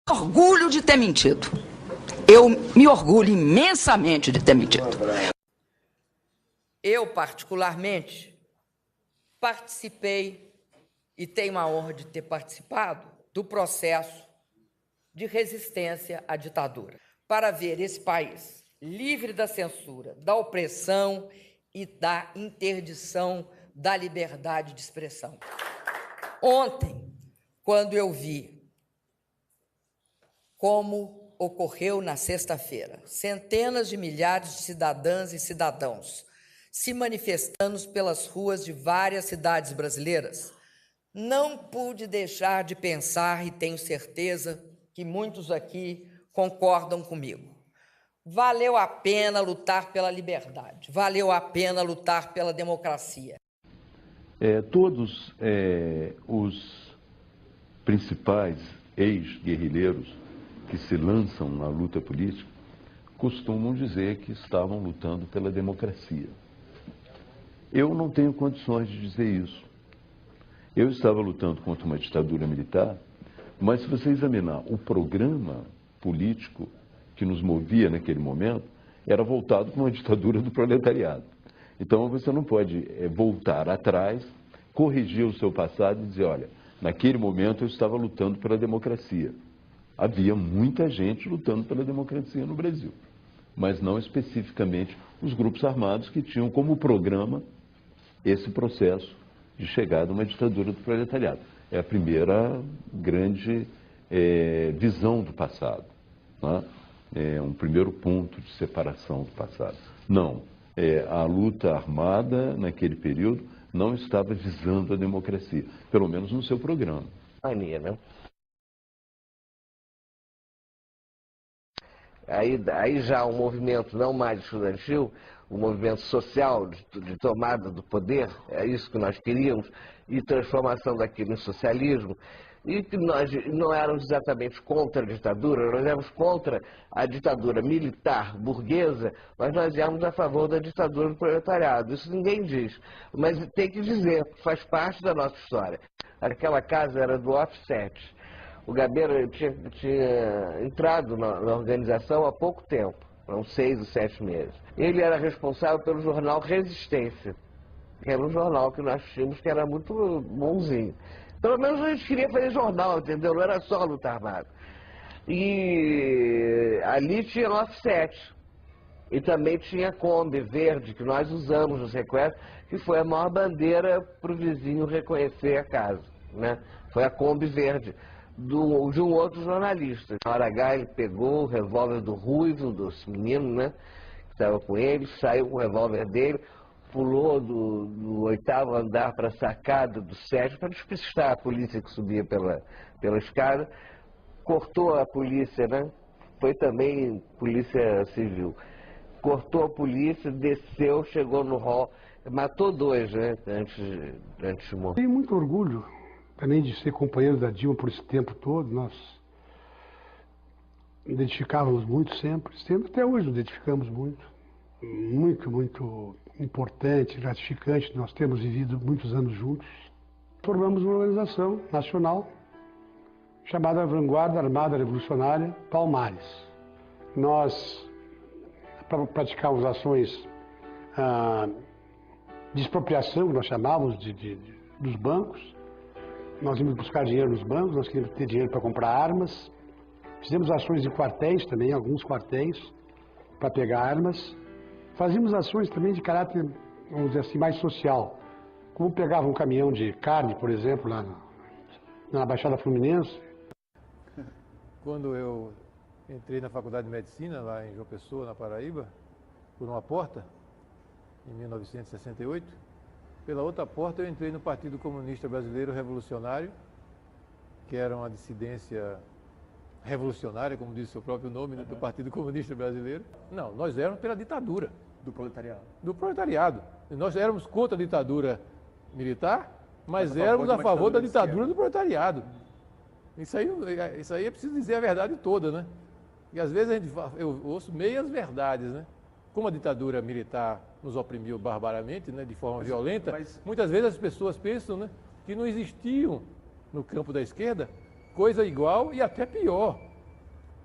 Orgulho de ter mentido. Eu me orgulho imensamente de ter mentido. Eu, particularmente, participei e tenho a honra de ter participado do processo de resistência à ditadura, para ver esse país livre da censura, da opressão e da interdição da liberdade de expressão. Ontem, quando eu vi como ocorreu na sexta-feira, centenas de milhares de cidadãs e cidadãos se manifestando pelas ruas de várias cidades brasileiras, não pude deixar de pensar, e tenho certeza que muitos aqui concordam comigo. Valeu a pena lutar pela liberdade, valeu a pena lutar pela democracia. Todos os principais ex-guerrilheiros que se lançam na luta política costumam dizer que estavam lutando pela democracia. Eu não tenho condições de dizer isso. Eu estava lutando contra uma ditadura militar, mas se você examinar o programa político que nos movia naquele momento, era voltado para uma ditadura do proletariado. Então você não pode voltar atrás, corrigir o seu passado e dizer, olha, naquele momento eu estava lutando pela democracia. Havia muita gente lutando pela democracia no Brasil, mas não especificamente os grupos armados que tinham como programa esse processo de chegada a uma ditadura do proletariado. É a primeira grande visão do passado, né? É um primeiro ponto de separação do passado. Não, a luta armada naquele período não estava visando a democracia, pelo menos no seu programa. Né? Aí já o movimento não mais estudantil, o movimento social de tomada do poder, é isso que nós queríamos, e transformação daquilo em socialismo, e que nós não éramos exatamente contra a ditadura, nós éramos contra a ditadura militar, burguesa, mas nós éramos a favor da ditadura do proletariado. Isso ninguém diz, mas tem que dizer, faz parte da nossa história. Aquela casa era do offset. O Gabeira tinha entrado na organização há pouco tempo, há uns 6 ou 7 meses. Ele era responsável pelo jornal Resistência, que era um jornal que nós tínhamos que era muito bonzinho. Pelo menos a gente queria fazer jornal, entendeu? Não era só luta armada. E ali tinha offset. E também tinha a Kombi verde, que nós usamos no sequestro, que foi a maior bandeira para o vizinho reconhecer a casa, né? Foi a Kombi verde. De um outro jornalista. Na hora H ele pegou o revólver do Ruivo, dos meninos, né, que estava com ele, saiu com o revólver dele, pulou do 8º andar para a sacada do 7º para despistar a polícia que subia pela escada, cortou a polícia, né, foi também polícia civil, cortou a polícia, desceu, chegou no hall, matou 2, né, antes de morrer. Tenho muito orgulho também de ser companheiro da Dilma por esse tempo todo. Nós identificávamos muito sempre, até hoje nos identificamos muito. Muito importante, gratificante, nós temos vivido muitos anos juntos. Formamos uma organização nacional chamada Vanguarda Armada Revolucionária Palmares. Nós praticávamos ações de expropriação, que nós chamávamos dos bancos. Nós íamos buscar dinheiro nos bancos, nós queríamos ter dinheiro para comprar armas. Fizemos ações em quartéis também, alguns quartéis, para pegar armas. Fazíamos ações também de caráter, vamos dizer assim, mais social. Como pegava um caminhão de carne, por exemplo, lá na Baixada Fluminense. Quando eu entrei na Faculdade de Medicina, lá em João Pessoa, na Paraíba, por uma porta, em 1968, pela outra porta eu entrei no Partido Comunista Brasileiro Revolucionário, que era uma dissidência revolucionária, como diz o seu próprio nome, né, do Partido Comunista Brasileiro. Não, nós éramos pela ditadura. Do proletariado. Do proletariado. Nós éramos contra a ditadura militar, mas éramos a favor da ditadura do proletariado. Isso aí é preciso dizer a verdade toda, né? E às vezes eu ouço meias verdades, né? Como a ditadura militar nos oprimiu barbaramente, né, de forma violenta, muitas vezes as pessoas pensam, né, que não existiam no campo da esquerda coisa igual e até pior.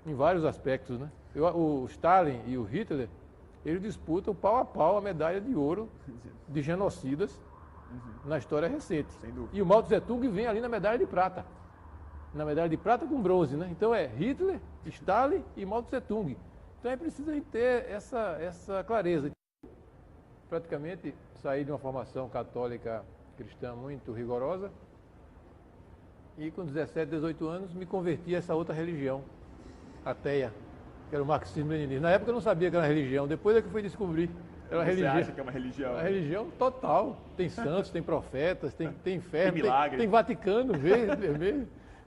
em vários aspectos, né? O Stalin e o Hitler, eles disputam pau a pau a medalha de ouro de genocidas na história recente. E o Mao Tse Tung vem ali na medalha de prata. Na medalha de prata com bronze, né? Então é Hitler, Stalin e Mao Tse Tung. Então é preciso a gente ter essa clareza. Praticamente saí de uma formação católica cristã muito rigorosa e com 17, 18 anos me converti a essa outra religião, ateia, que era o marxismo-leninismo. Na época eu não sabia que era uma religião, depois é que fui descobrir. Era uma religião. Você acha que é uma religião? Uma religião total. Tem santos, tem profetas, tem fé, milagre. Tem Vaticano, vê.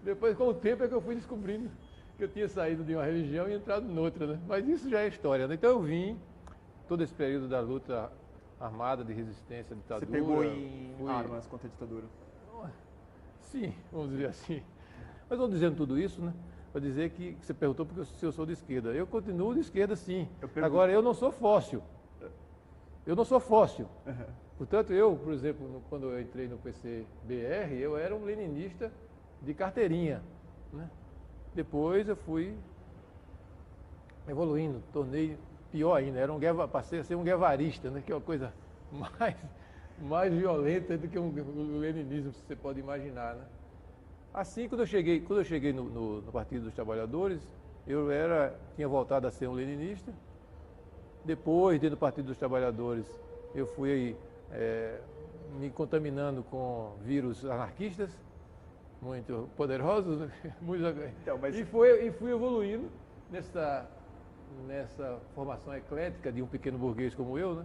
Depois, com o tempo, é que eu fui descobrindo que eu tinha saído de uma religião e entrado noutra, né? Mas isso já é história, né? Então eu vim, todo esse período da luta armada de resistência à ditadura. Você pegou em armas contra a ditadura? Sim, vamos dizer assim. Mas vamos dizendo tudo isso, né? Para dizer que você perguntou porque se eu sou de esquerda. Eu continuo de esquerda, sim. Agora, eu não sou fóssil. Eu não sou fóssil. Portanto, eu, por exemplo, quando eu entrei no PCBR, eu era um leninista de carteirinha, né? Depois eu fui evoluindo, tornei pior ainda, passei a ser um guevarista, né? Que é uma coisa mais violenta do que o leninismo, se você pode imaginar, né? Assim, quando eu cheguei no Partido dos Trabalhadores, eu tinha voltado a ser um leninista. Depois, dentro do Partido dos Trabalhadores, eu fui me contaminando com vírus anarquistas, muito poderosos, né? Então, e fui evoluindo nessa formação eclética de um pequeno burguês como eu, né?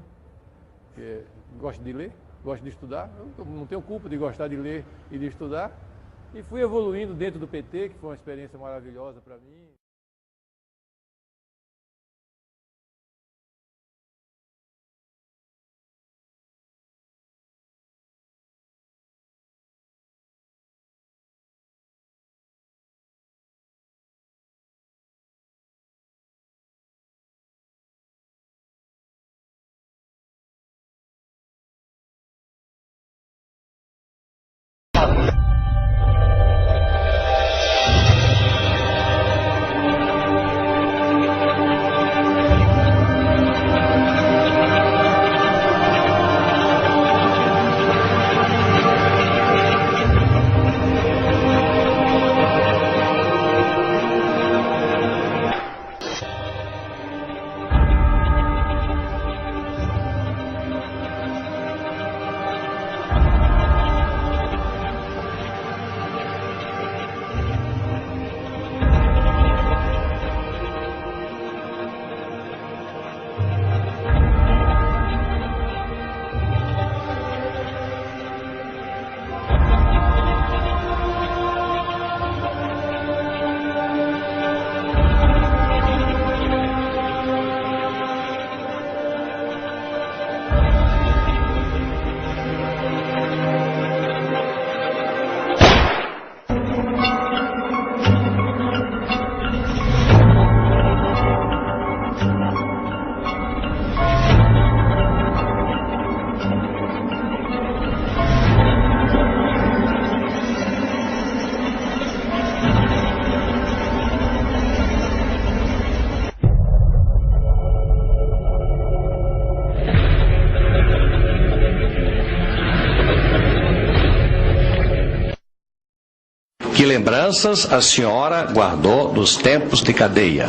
Que gosto de ler, gosto de estudar, eu não tenho culpa de gostar de ler e de estudar, e fui evoluindo dentro do PT, que foi uma experiência maravilhosa para mim. Que lembranças a senhora guardou dos tempos de cadeia?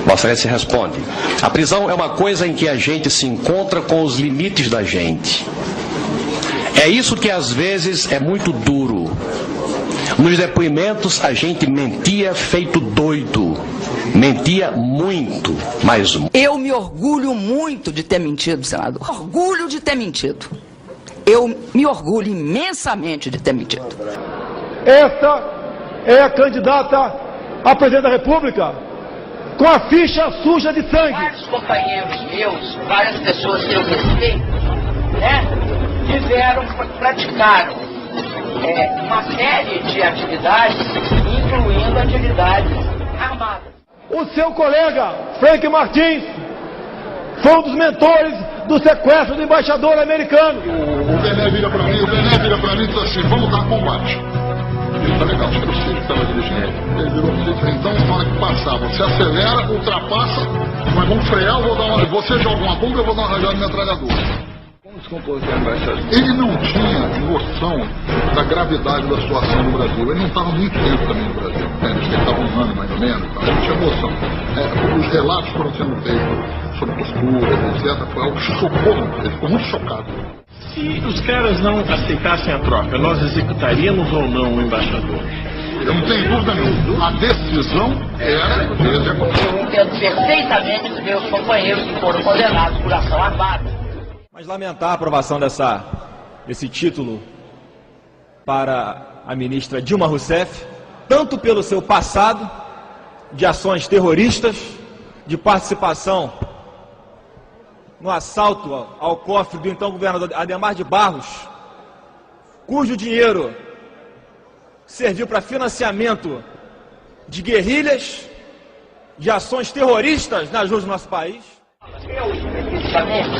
Vossa Excelência responde: a prisão é uma coisa em que a gente se encontra com os limites da gente. É isso que às vezes é muito duro. Nos depoimentos a gente mentia feito doido. Mentia muito, mas... Eu me orgulho muito de ter mentido, senador. Orgulho de ter mentido. Eu me orgulho imensamente de ter mentido. Essa é a candidata a presidente da República com a ficha suja de sangue. Vários companheiros meus, várias pessoas que eu respeito, né, praticaram uma série de atividades, incluindo atividades armadas. O seu colega, Frank Martins, foi um dos mentores do sequestro do embaixador americano. O Bené vira pra mim e diz assim: vamos dar combate. Ele tá legal, acho que era o Cid que estava dirigindo. Ele virou pra ele e disse: então, na hora que passar. Você acelera, ultrapassa, mas vamos frear, você joga uma bomba, eu vou dar uma rajada de metralhadora. Ele não tinha noção da gravidade da situação no Brasil. Ele não estava muito tempo também no Brasil. Ele estava um ano mais ou menos, então ele não tinha noção. Os relatos foram sendo feitos sobre postura, etc. Foi algo que chocou, ele ficou muito chocado. Se os caras não aceitassem a troca, nós executaríamos ou não o embaixador? Eu não tenho dúvida nenhuma. A decisão era de executar. Eu entendo perfeitamente os meus companheiros que foram condenados por ação armada. Mas lamentar a aprovação desse título para a ministra Dilma Rousseff, tanto pelo seu passado de ações terroristas, de participação no assalto ao cofre do então governador Adhemar de Barros, cujo dinheiro serviu para financiamento de guerrilhas, de ações terroristas nas ruas do nosso país. Eu, especificamente,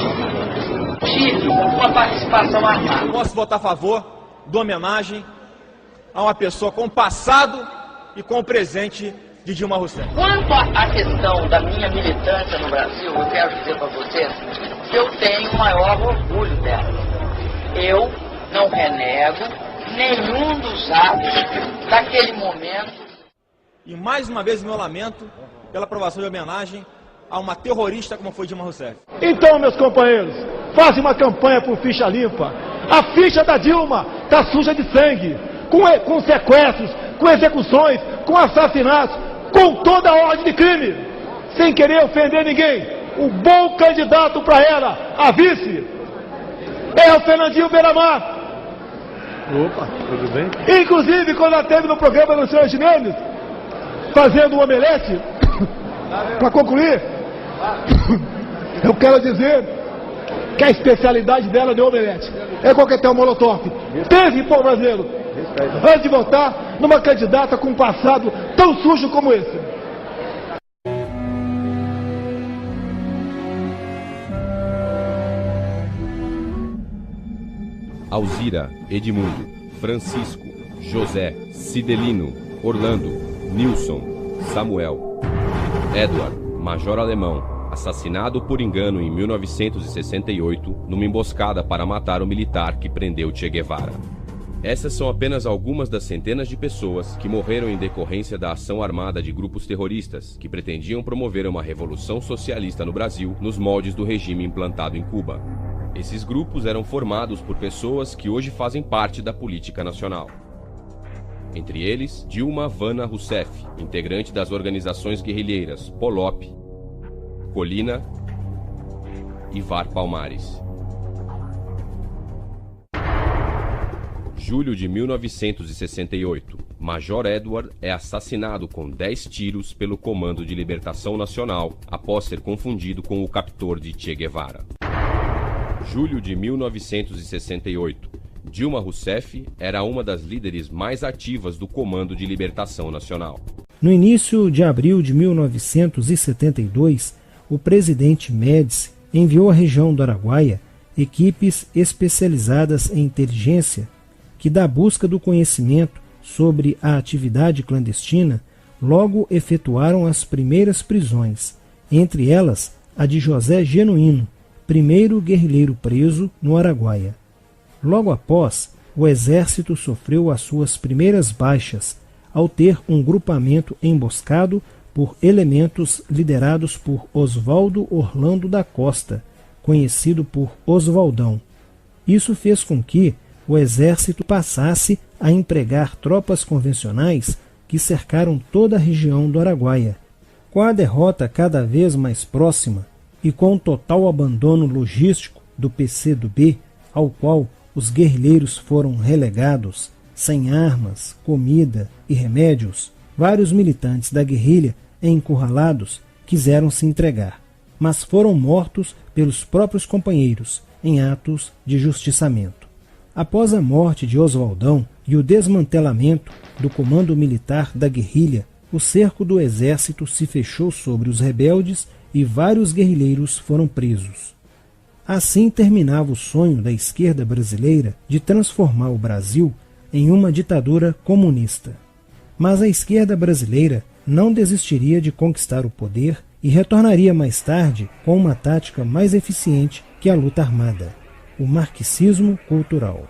tive uma participação armada. Posso votar a favor da homenagem a uma pessoa com o passado e com o presente de Dilma Rousseff. Quanto à questão da minha militância no Brasil, eu quero dizer para vocês que eu tenho o maior orgulho dela. Eu não renego nenhum dos atos daquele momento. E mais uma vez meu lamento pela aprovação de homenagem a uma terrorista como foi Dilma Rousseff. Então, meus companheiros, façam uma campanha por ficha limpa. A ficha da Dilma está suja de sangue, com sequestros, com execuções, com assassinatos, com toda a ordem de crime, sem querer ofender ninguém. O bom candidato para ela, a vice, é o Fernandinho Beiramar. Opa, tudo bem? Inclusive, quando ela esteve no programa do Sr. Gimenez, fazendo um omelete, para concluir, eu quero dizer que a especialidade dela de omelete é coquetel molotov. Teve, povo brasileiro, antes de votar numa candidata com um passado tão sujo como esse. Alzira, Edmundo, Francisco, José, Cidelino, Orlando, Nilson, Samuel, Edward, Major Alemão, assassinado por engano em 1968 numa emboscada para matar o militar que prendeu Che Guevara. Essas são apenas algumas das centenas de pessoas que morreram em decorrência da ação armada de grupos terroristas que pretendiam promover uma revolução socialista no Brasil nos moldes do regime implantado em Cuba. Esses grupos eram formados por pessoas que hoje fazem parte da política nacional. Entre eles, Dilma Vana Rousseff, integrante das organizações guerrilheiras Polop, Colina e VAR Palmares. Julho de 1968, Major Edward é assassinado com 10 tiros pelo Comando de Libertação Nacional após ser confundido com o captor de Che Guevara. Julho de 1968, Dilma Rousseff era uma das líderes mais ativas do Comando de Libertação Nacional. No início de abril de 1972, o presidente Médici enviou à região do Araguaia equipes especializadas em inteligência que, da busca do conhecimento sobre a atividade clandestina, logo efetuaram as primeiras prisões, entre elas a de José Genuíno, primeiro guerrilheiro preso no Araguaia. Logo após, o exército sofreu as suas primeiras baixas, ao ter um grupamento emboscado por elementos liderados por Oswaldo Orlando da Costa, conhecido por Oswaldão. Isso fez com que o exército passasse a empregar tropas convencionais que cercaram toda a região do Araguaia. Com a derrota cada vez mais próxima e com o total abandono logístico do PCdoB, ao qual os guerrilheiros foram relegados, sem armas, comida e remédios, vários militantes da guerrilha, encurralados, quiseram se entregar, mas foram mortos pelos próprios companheiros em atos de justiçamento. Após a morte de Oswaldão e o desmantelamento do comando militar da guerrilha, o cerco do exército se fechou sobre os rebeldes e vários guerrilheiros foram presos. Assim terminava o sonho da esquerda brasileira de transformar o Brasil em uma ditadura comunista. Mas a esquerda brasileira não desistiria de conquistar o poder e retornaria mais tarde com uma tática mais eficiente que a luta armada: o marxismo cultural.